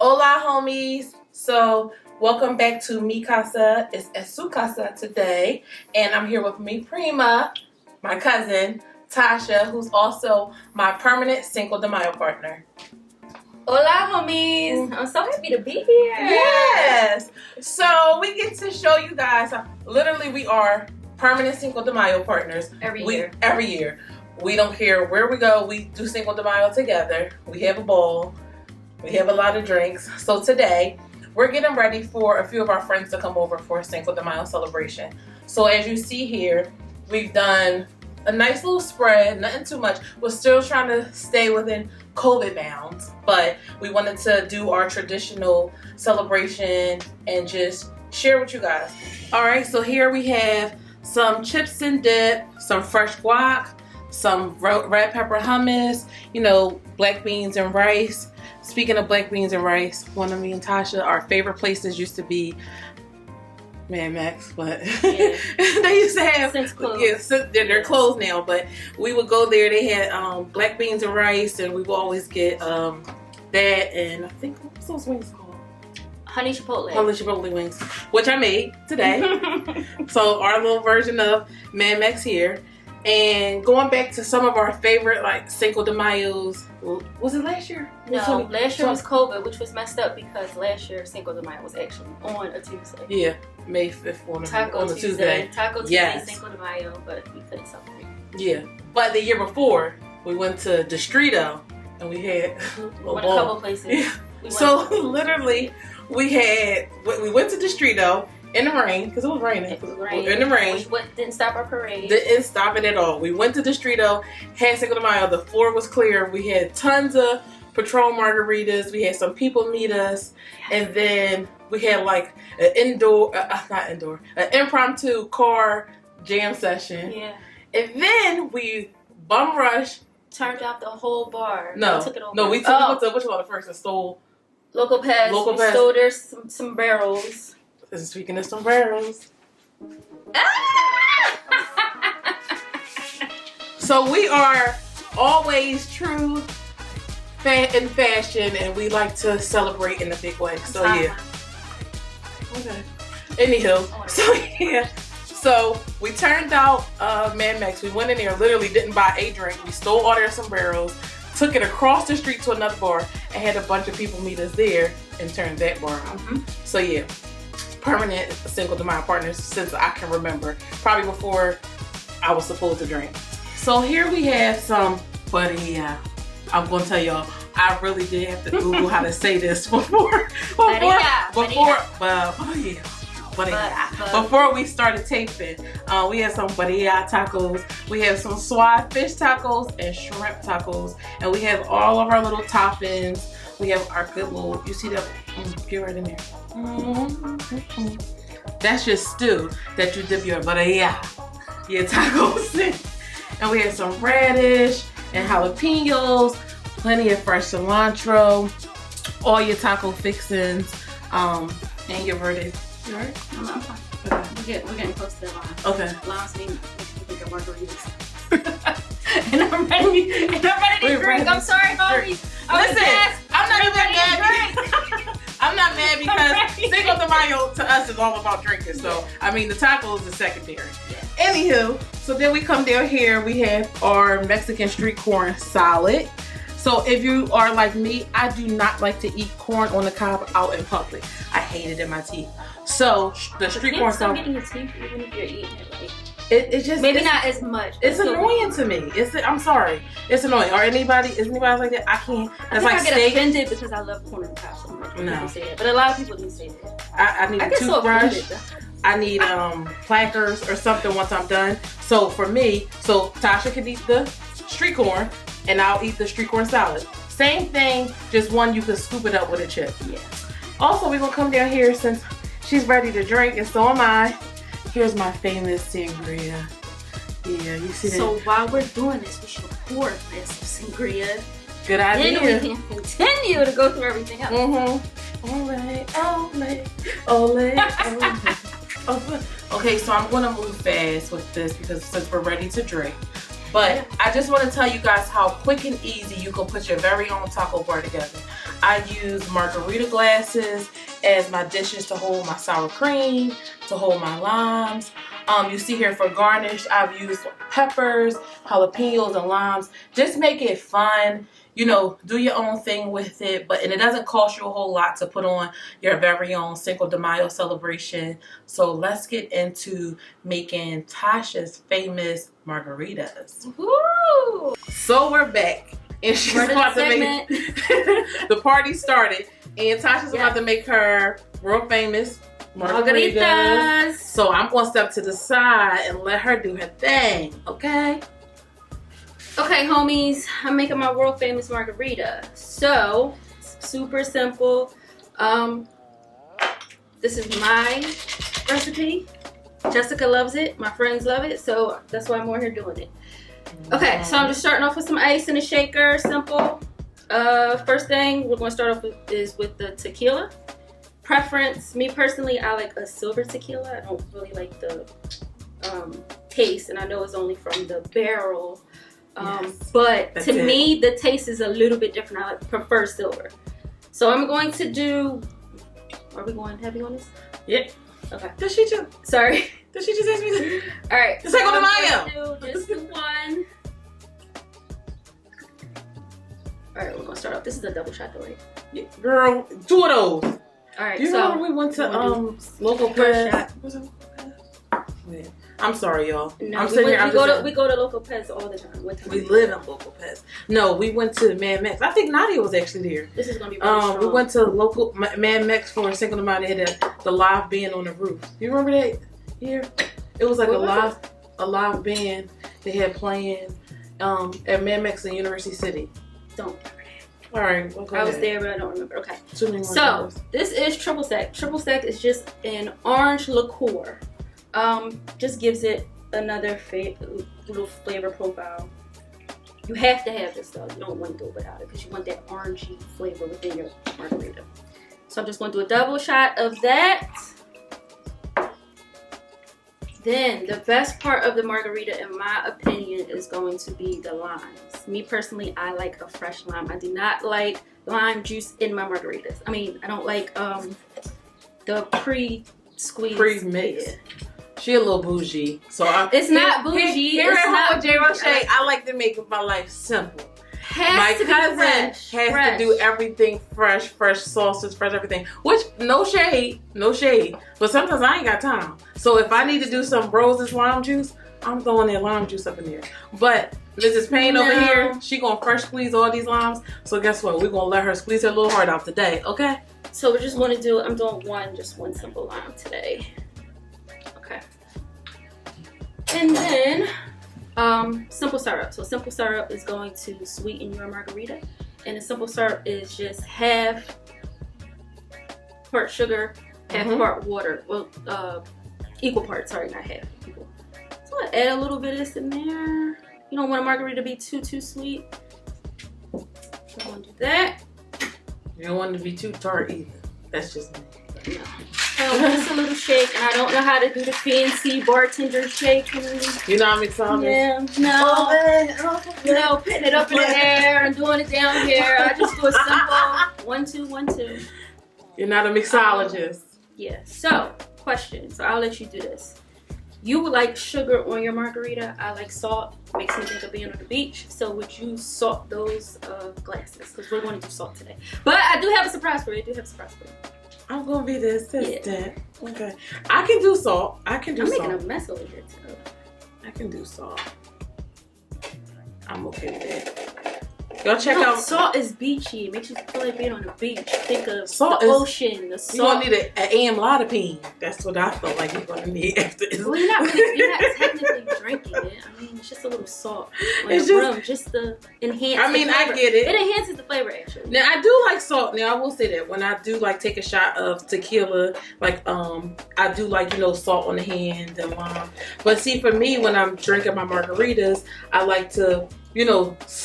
Hola, homies. So, welcome back to Mi Casa. It's Su Casa today. And I'm here with mi prima, my cousin, Tasha, who's also my permanent Cinco De Mayo partner. Hola, homies. I'm so happy to be here. Yes. So, we get to show you guys, literally, we are permanent Cinco de Mayo partners. Every year. We don't care where we go. We do Cinco de Mayo together. We have a ball. We have a lot of drinks. So today, we're getting ready for a few of our friends to come over for a Cinco de Mayo celebration. So as you see here, we've done a nice little spread, nothing too much. We're still trying to stay within COVID bounds, but we wanted to do our traditional celebration and just share with you guys. All right, so here we have some chips and dip, some fresh guac, some red pepper hummus, black beans and rice. Speaking of black beans and rice, one of me and Tasha, our favorite places used to be Mad Max, but yeah. They used to have, since closed. Yeah, they're closed now, but we would go there. They had black beans and rice, and we would always get that, and I think, what's those wings called? Honey Chipotle. Honey Chipotle wings, which I made today. So our little version of Mad Max here. And going back to some of our favorite, like Cinco de Mayos. Was it last year? No, last year was COVID, which was messed up because last year Cinco de Mayo was actually on a Tuesday. Yeah, May 5th on a Tuesday. Taco Tuesday, yes. Cinco de Mayo, but we couldn't celebrate. Yeah, but the year before, we went to Distrito and we had a couple places. Yeah. So literally, we went to Distrito. In the rain, because it was raining. In the rain. Which didn't stop our parade. Didn't stop it at all. We went to Distrito, had Cinco de Mayo. The floor was clear. We had tons of Patron margaritas. We had some people meet us. And then we had like an impromptu car jam session. Yeah. And then we bum rushed. Turned out the whole bar. No, we took it over. No, we went to which one first and stole? Local Pass. We stole their some barrels. Speaking of sombreros. So we are always true in fashion, and we like to celebrate in a big way. So yeah. Okay. Anywho, so we turned out Mad Max. We went in there, literally didn't buy a drink. We stole all their sombreros, took it across the street to another bar, and had a bunch of people meet us there and turned that bar out. So yeah. Permanent Cinco de Mayo partners since I can remember, probably before I was supposed to drink. So here we have some barilla. I'm gonna tell y'all, I really did have to Google how to say this before we started taping. We have some barilla tacos, we have some swai fish tacos and shrimp tacos, and we have all of our little toppings. We have our good little, you see that? Get right in there. That's just stew that you dip your tacos in. And we have some radish and jalapenos, plenty of fresh cilantro, all your taco fixings, and your verdict. You alright? I'm fine. Okay. We're getting close to the line. Okay. Line's me think of margaritas. and I'm ready to drink. I'm sorry, homies. Listen, I'm not even mad. I'm not mad because Cinco de Mayo to us is all about drinking. So, I mean, the tacos is secondary. Yeah. Anywho, so then we come down here. We have our Mexican street corn salad. So if you are like me, I do not like to eat corn on the cob out in public. I hate it in my teeth. So the street corn salad. Getting your teeth even if you're eating it like. It's just maybe not as much. It's annoying to me. I'm sorry. It's annoying. Or is anybody like that? I can't. That's like I get offended because I love corn on the cob so much. No. Say that. But a lot of people do say that. I need a toothbrush. I need plackers or something once I'm done. So for me, Tasha can eat the street corn and I'll eat the street corn salad. Same thing, just one you can scoop it up with a chip. Yeah. Also, we're gonna come down here since she's ready to drink and so am I. Here's my famous sangria. Yeah, you see that? So while we're doing this, we should pour a glass of sangria. Good idea. Then we can continue to go through everything else. Ole. Okay, so I'm gonna move fast with this because since we're ready to drink. But I just want to tell you guys how quick and easy you can put your very own taco bar together. I use margarita glasses as my dishes to hold my sour cream, to hold my limes. You see here for garnish, I've used peppers, jalapenos, and limes. Just make it fun. You know, do your own thing with it, and it doesn't cost you a whole lot to put on your very own Cinco de Mayo celebration. So let's get into making Tasha's famous margaritas. Woo! So we're back, and she's about to make the party started, and Tasha's about to make her world famous margaritas. So I'm gonna step to the side and let her do her thing, okay? Okay, homies, I'm making my world famous margarita. So, super simple. This is my recipe. Jessica loves it. My friends love it. So, that's why I'm over here doing it. Okay, so I'm just starting off with some ice in a shaker. Simple. First thing we're going to start off with is with the tequila. Preference, me personally, I like a silver tequila. I don't really like the taste. And I know it's only from the barrel. But to me, the taste is a little bit different. I prefer silver. So I'm going to do. Are we going heavy on this? Yeah. Okay. Does she just? Sorry. Did she just ask me to? All right. It's Cinco de Mayo. Just the one. All right, we're gonna start off. This is a double shot, though, right? Yeah, girl, 2 of those. All right. Do you remember we went to local Pez? Yeah. I'm sorry, y'all. No, I'm sitting here. We go to local Pez all the time. We live in local Pez. No, we went to Mad Max. I think Nadia was actually there. This is gonna be really strong. We went to local Mad Max for Cinco de Mayo. They had the live band on the roof. You remember that year? It was like a live band they had playing at Mad Max in University City. Don't remember that. All right, we'll go I was there, but I don't remember. Okay. So this is triple sec. Triple sec is just an orange liqueur. Just gives it another little flavor profile. You have to have this though. You don't want to go without it because you want that orangey flavor within your margarita. So I'm just going to do a double shot of that. Then the best part of the margarita, in my opinion, is going to be the limes. Me personally, I like a fresh lime. I do not like lime juice in my margaritas. I mean, I don't like the pre-squeezed. Pre-mixed. Yeah. She a little bougie, so it's not bougie. Here at home with J. Roche, I like to make my life simple. My cousin has to do everything fresh sauces, fresh everything. Which no shade, but sometimes I ain't got time. So if I need to do some Rose's lime juice, I'm throwing that lime juice up in there. But Mrs. Payne over here, she gonna fresh squeeze all these limes. So guess what? We're gonna let her squeeze her little heart out today, okay? So we're just gonna do. I'm doing just one simple lime today. Okay. And then simple syrup. So simple syrup is going to sweeten your margarita, and the simple syrup is just half part sugar, half part water. Well, equal parts. Sorry, not half. Equal. So I add a little bit of this in there. You don't want a margarita to be too sweet. So I'm gonna do that. You don't want it to be too tart either. That's just me. No. So just a little shake, and I don't know how to do the fancy bartender shake. You know I'm excited. Yeah, no, putting it up in the air and doing it down here. I just do a simple 1, 2, 1, 2. You're not a mixologist. Yeah. So, question. So I'll let you do this. You would like sugar on your margarita. I like salt. Makes me think of being on the beach. So would you salt those glasses? Because we're going to do salt today. But I do have a surprise for you. I'm gonna be the assistant. Yeah. Okay. I can do salt. I'm making a mess over here too. I can do salt. I'm okay with that. Y'all check out. Salt is beachy. It makes you feel like being on the beach. Think of the ocean. The salt. You're gonna need an amlodipine. That's what I felt like you're gonna need after this. Well, you're not technically drinking it. I mean, it's just a little salt on the rum, just to enhance. I mean, I get it. It enhances the flavor actually. Now I do like salt. Now I will say that when I do like take a shot of tequila, like I do like salt on the hand and lime. But see, for me, when I'm drinking my margaritas, I like to. Off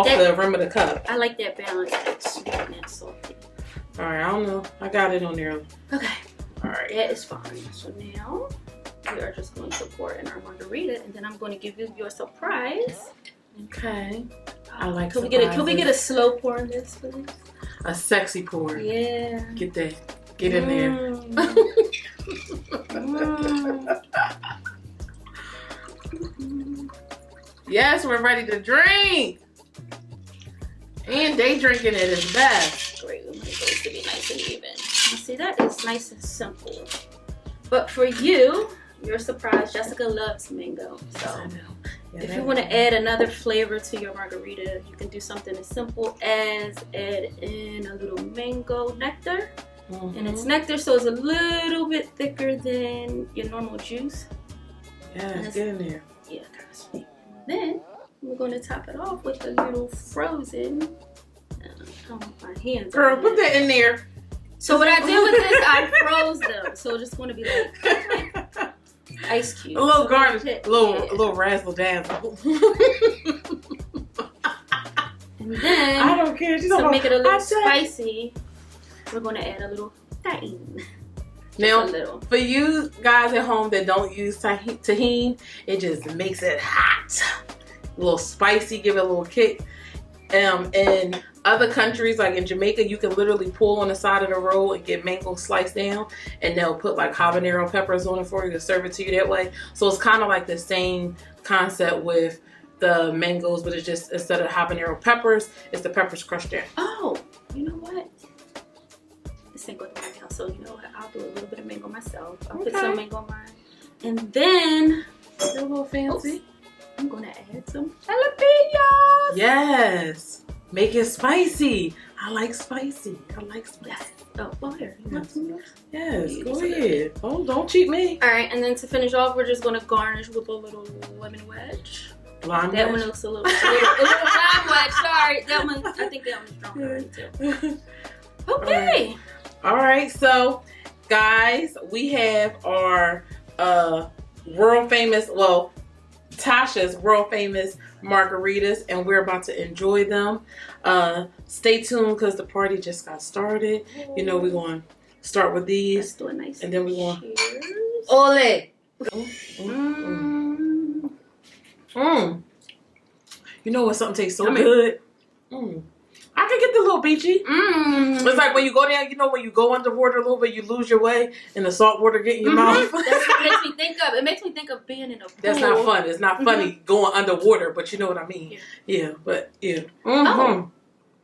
the rim of the cup. I like that balance, that sweet and that salty. All right, I don't know. I got it on there. Okay. All right. That is fine. So now we are just going to pour in our margarita, and then I'm going to give you your surprise. Okay. I like. Can we get a slow pour in this, please? A sexy pour. Yeah. Get that. Get in there. Yes, we're ready to drink. And they drinking it is best. Great, we want those to be nice and even. You see, that is nice and simple. But for you, you're surprised. Jessica loves mango. So if you want to add another flavor to your margarita, you can do something as simple as add in a little mango nectar. And it's nectar, so it's a little bit thicker than your normal juice. Yeah, get in there. Yeah, trust me. Then we're going to top it off with a little frozen. My hands. Girl, put that in there. So what I did with this, I froze them. So it's just going to be like ice cubes. A little so garnish, a little razzle dazzle. And then I don't care. To make it a little spicy, we're going to add a little tahini. Now, for you guys at home that don't use tahini, it just makes it hot. A little spicy, give it a little kick. In other countries, like in Jamaica, you can literally pull on the side of the road and get mango sliced down, and they'll put like habanero peppers on it for you to serve it to you that way. So it's kind of like the same concept with the mangoes, but it's just instead of habanero peppers, it's the peppers crushed down. Oh, you know what? Cinco De Mayo, so you know what? I'll do a little bit of mango myself. I'll put some mango on mine, and then a little fancy. I'm gonna add some jalapenos. Yes, make it spicy. I like spicy. Yes. Oh, well, here. You want some of yours? Yes, go ahead. Oh, don't cheat me. All right, and then to finish off, we're just gonna garnish with a little lemon wedge. Lime that wedge? One looks a little lime wedge. Sorry, that one. I think that one's drunk already too. Okay. All right, so guys, we have our world famous, well, Tasha's world famous margaritas, and we're about to enjoy them. Stay tuned because the party just got started. You know, we're going to start with these. Let's do a nice and then we're going cheers. Ole. You know what? Something tastes so good. I can get the little beachy. It's like when you go down, you know, when you go underwater a little bit, you lose your way and the salt water get in your mouth. That's what it makes me think of. It makes me think of being in a pool. That's not fun. It's not funny going underwater, but you know what I mean. Yeah, but yeah. Oh,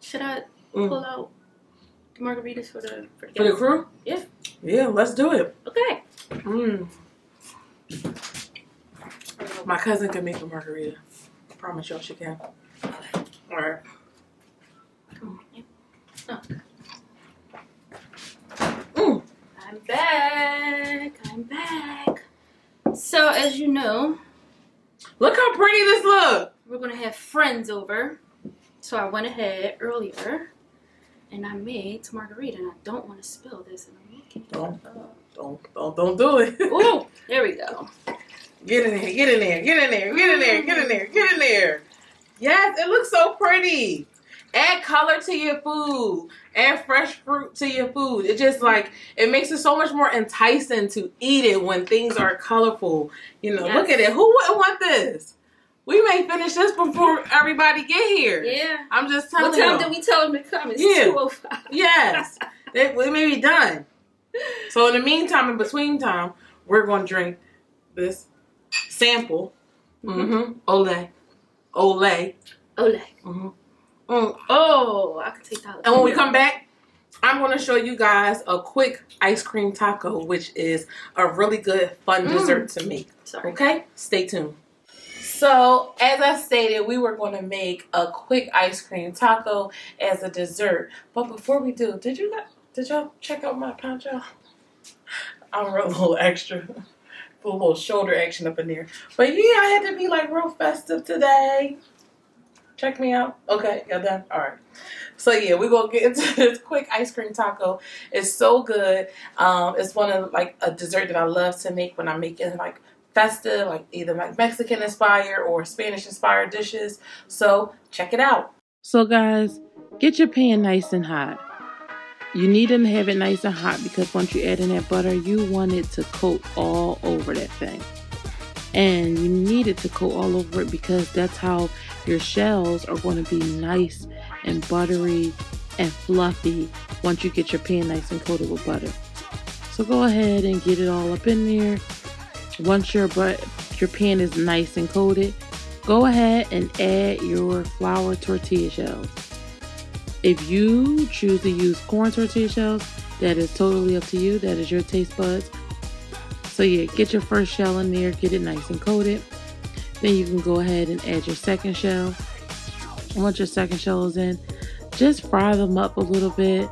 should I pull out the margaritas for the crew? Yeah. Yeah, let's do it. Okay. My cousin can make a margarita. I promise y'all she can. All right. I'm back. So as you know, look how pretty this looks. We're gonna have friends over. So I went ahead earlier and I made some margarita, and I don't want to spill this. And I'm looking. Don't do it. Ooh, there we go. Get in there, get in there, get in there, get in there, get in there, get in there. Yes, it looks so pretty. Add color to your food. Add fresh fruit to your food. It just like, it makes it so much more enticing to eat it when things are colorful. You know, look at it. Who wouldn't want this? We may finish this before everybody get here. Yeah. I'm just telling you. What time did we tell them to come? It's 2:05. Yes. We may be done. So in the meantime, in between time, we're going to drink this sample. Ole. Oh, I could take that. And when we come back, I'm going to show you guys a quick ice cream taco, which is a really good, fun dessert to make. Okay? Stay tuned. So, as I stated, we were going to make a quick ice cream taco as a dessert. But before we do, did y'all check out my poncho? I'm a little extra. A little shoulder action up in there. But yeah, I had to be like real festive today. Check me out. Okay, y'all done? All right. So yeah, we're going to get into this quick ice cream taco. It's so good. It's one of like a dessert that I love to make when I'm making like festive, like either like Mexican inspired or Spanish inspired dishes. So check it out. So guys, get your pan nice and hot. You need to have it nice and hot because once you add in that butter, you want it to coat all over that thing. And you need it to coat all over it because that's how your shells are going to be nice and buttery and fluffy once you get your pan nice and coated with butter. So go ahead and get it all up in there. Once your pan is nice and coated, go ahead and add your flour tortilla shells. If you choose to use corn tortilla shells, that is totally up to you. That is your taste buds. So yeah, get your first shell in there, get it nice and coated. Then you can go ahead and add your second shell. Once your second shell is in, just fry them up a little bit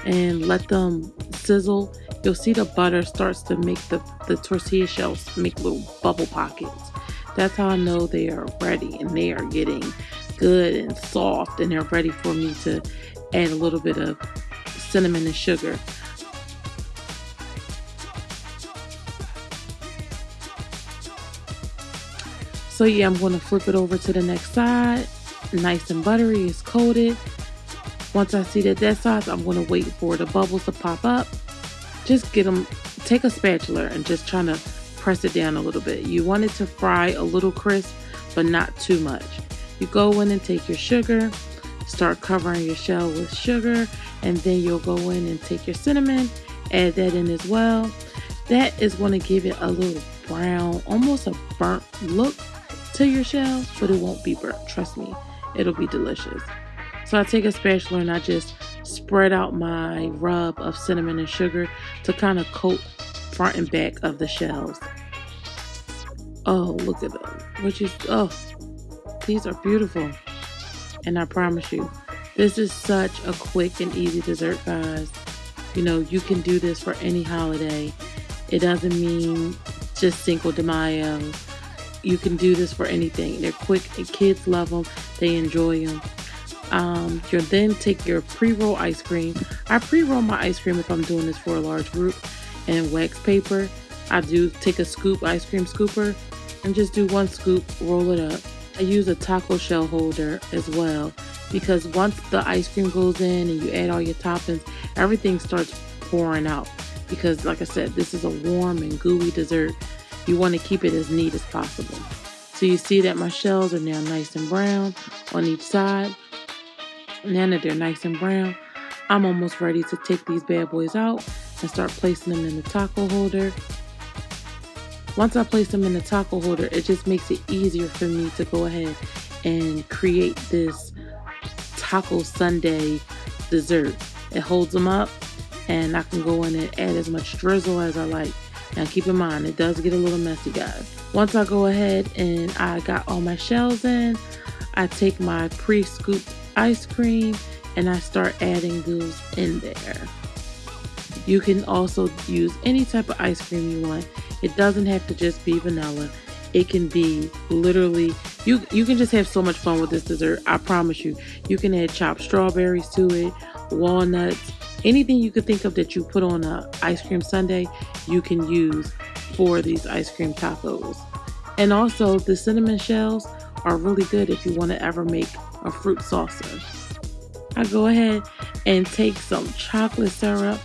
and let them sizzle. You'll see the butter starts to make the tortilla shells make little bubble pockets. That's how I know they are ready and they are getting good and soft and they're ready for me to add a little bit of cinnamon and sugar. So yeah, I'm going to flip it over to the next side. Nice and buttery, it's coated. Once I see that size, I'm going to wait for the bubbles to pop up. Just take a spatula and just try to press it down a little bit. You want it to fry a little crisp, but not too much. You go in and take your sugar, start covering your shell with sugar, and then you'll go in and take your cinnamon, add that in as well. That is going to give it a little brown, almost a burnt look to your shell, but it won't be burnt. Trust me, it'll be delicious. So I take a spatula and I just spread out my rub of cinnamon and sugar to kind of coat front and back of the shells. Oh, look at them. These are beautiful. And I promise you, this is such a quick and easy dessert, guys. You know, you can do this for any holiday. It doesn't mean just Cinco de Mayo. You can do this for anything. They're quick and kids love them. They enjoy them. You'll then take your pre-roll ice cream. I pre-roll my ice cream if I'm doing this for a large group, and wax paper. I do take a scoop, ice cream scooper, and just do one scoop, roll it up. I use a taco shell holder as well, because once the ice cream goes in and you add all your toppings, everything starts pouring out. Because like I said, this is a warm and gooey dessert. You want to keep it as neat as possible. So you see that my shells are now nice and brown on each side. Now that they're nice and brown, I'm almost ready to take these bad boys out and start placing them in the taco holder. Once I place them in the taco holder, it just makes it easier for me to go ahead and create this taco sundae dessert. It holds them up and I can go in and add as much drizzle as I like. Now keep in mind, it does get a little messy, guys. Once I go ahead and I got all my shells in, I take my pre-scooped ice cream and I start adding those in there. You can also use any type of ice cream you want. It doesn't have to just be vanilla. It can be literally, you can just have so much fun with this dessert. I promise you. You can add chopped strawberries to it, walnuts, anything you could think of that you put on a ice cream sundae, you can use for these ice cream tacos. And also the cinnamon shells are really good if you want to ever make a fruit salsa. I go ahead and take some chocolate syrup.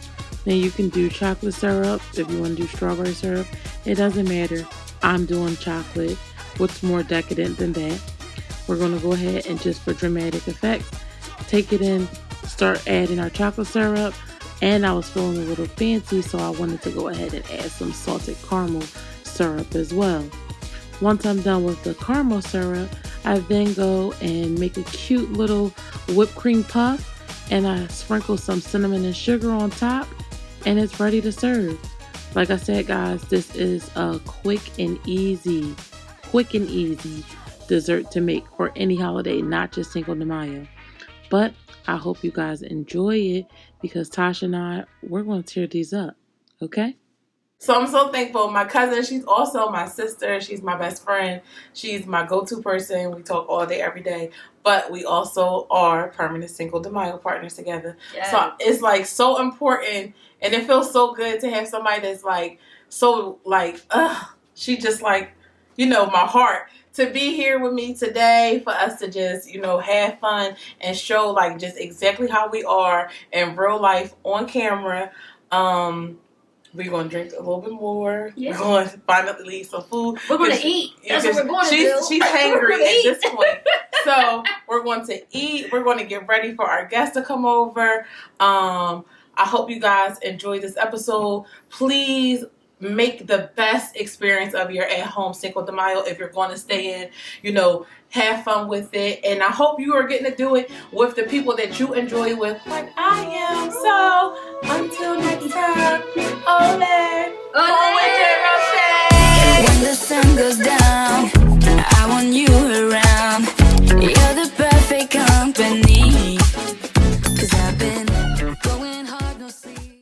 Then you can do chocolate syrup if you want to do strawberry syrup. It doesn't matter. I'm doing chocolate. What's more decadent than that? We're going to go ahead and just for dramatic effect, take it in, start adding our chocolate syrup. And I was feeling a little fancy, so I wanted to go ahead and add some salted caramel syrup as well. Once I'm done with the caramel syrup, I then go and make a cute little whipped cream puff, and I sprinkle some cinnamon and sugar on top, and it's ready to serve. Like I said, guys, this is a quick and easy dessert to make for any holiday, not just Cinco de Mayo. But I hope you guys enjoy it, because Tasha and I, we're going to tear these up, okay? So I'm so thankful. My cousin, she's also my sister. She's my best friend. She's my go-to person. We talk all day, every day. But we also are permanent Cinco de Mayo partners together. Yes. So it's like so important. And it feels so good to have somebody that's like, so like, she just like, you know, my heart. To be here with me today, for us to just, you know, have fun and show like just exactly how we are in real life on camera. We're going to drink a little bit more. Yeah. We're going to finally eat some food. We're going to eat. That's what we're going to do. She's hangry at this point. So we're going to eat. We're going to get ready for our guests to come over. I hope you guys enjoyed this episode. Please make the best experience of your at-home Cinco de Mayo. If you're going to stay in, have fun with it. And I hope you are getting to do it with the people that you enjoy with, like I am. So